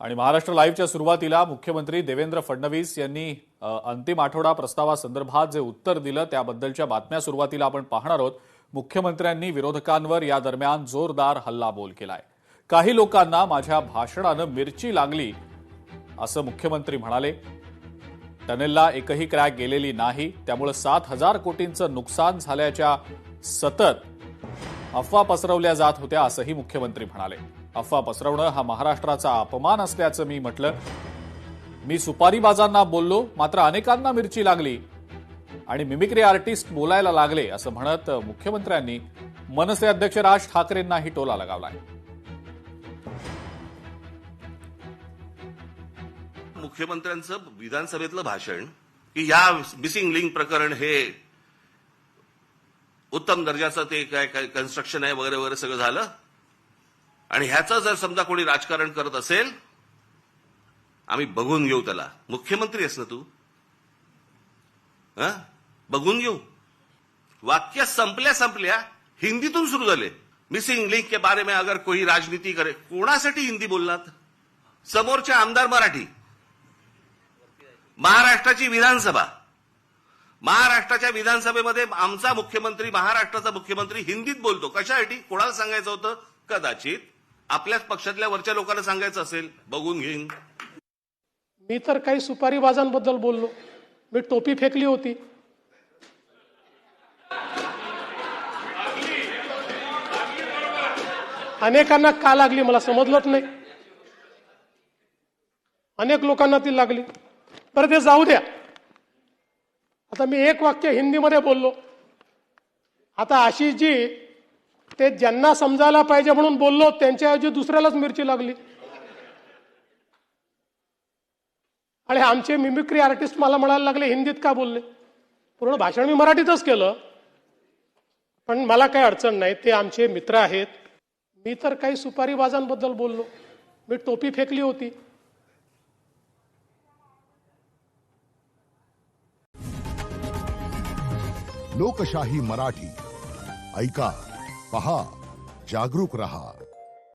आणि महाराष्ट्र लाईव्हच्या सुरुवातीला मुख्यमंत्री देवेंद्र फडणवीस यांनी अंतिम आठवडा प्रस्तावासंदर्भात जे उत्तर दिलं त्याबद्दलच्या बातम्या सुरुवातीला आपण पाहणार आहोत। मुख्यमंत्र्यांनी विरोधकांवर या दरम्यान जोरदार हल्लाबोल केलाय। काही लोकांना माझ्या भाषणानं मिरची लागली असं मुख्यमंत्री म्हणाले। टनेलला एकही क्रॅक गेलेली नाही, त्यामुळे 7,000 कोटींचं नुकसान झाल्याच्या सतत अफवा पसरवल्या जात होत्या असंही मुख्यमंत्री म्हणाले। अफवा पसरवणं हा महाराष्ट्राचा अपमान असल्याचं मी म्हटलं। मी सुपारीबाजांना बोललो, मात्र अनेकांना मिरची लागली आणि मिमिक्री आर्टिस्ट बोलायला लागले असं म्हणत मुख्यमंत्र्यांनी मनसे अध्यक्ष राज ठाकरेंनाही टोला लगावलाय। मुख्यमंत्र्यांचं विधानसभेतलं भाषण की या मिसिंग लिंक प्रकरण हे उत्तम दर्जाचं ते काय कन्स्ट्रक्शन आहे वगैरे वगैरे सगळं झालं आणि ह्याचं जर समजा कोणी राजकारण करत असेल आम्ही बघून घेऊ त्याला। मुख्यमंत्री आहेस ना तू, बघून घेऊ। वाक्य संपल्या हिंदीतून सुरू झाले। मिसिंग लिंक के बारे में अगर कोई राजनीति करे, कोणासाठी हिंदी बोलणार? समोरचे आमदार मराठी, महाराष्ट्राची विधानसभा, महाराष्ट्राच्या विधानसभेमध्ये आमचा मुख्यमंत्री महाराष्ट्राचा मुख्यमंत्री हिंदीत बोलतो। कशासाठी? कोणाला सांगायचं होतं? कदाचित आपल्याच पक्षातल्या वरच्या लोकांना सांगायचं असेल, बघून घेईन। मी तर काही सुपारीबाजांबद्दल बोललो, मी टोपी फेकली होती। अनेकांना का लागली मला समजलंच नाही, अनेक लोकांना ती लागली। बरं ते जाऊ द्या, आता मी एक वाक्य हिंदीमध्ये बोललो। आता आशिषजी ते ज्यांना समजायला पाहिजे म्हणून बोललो त्यांच्याऐवजी दुसऱ्यालाच मिरची लागली आणि आमचे मिमिक्री आर्टिस्ट मला म्हणायला लागले हिंदीत का बोलले। पूर्ण भाषण मी मराठीतच केलं, पण मला काही अडचण नाही, ते आमचे मित्र आहेत। मी तर काही सुपारीबाजांबद्दल बोललो, मी टोपी फेकली होती। लोकशाही मराठी ऐका, पहा, जागरूक रहा।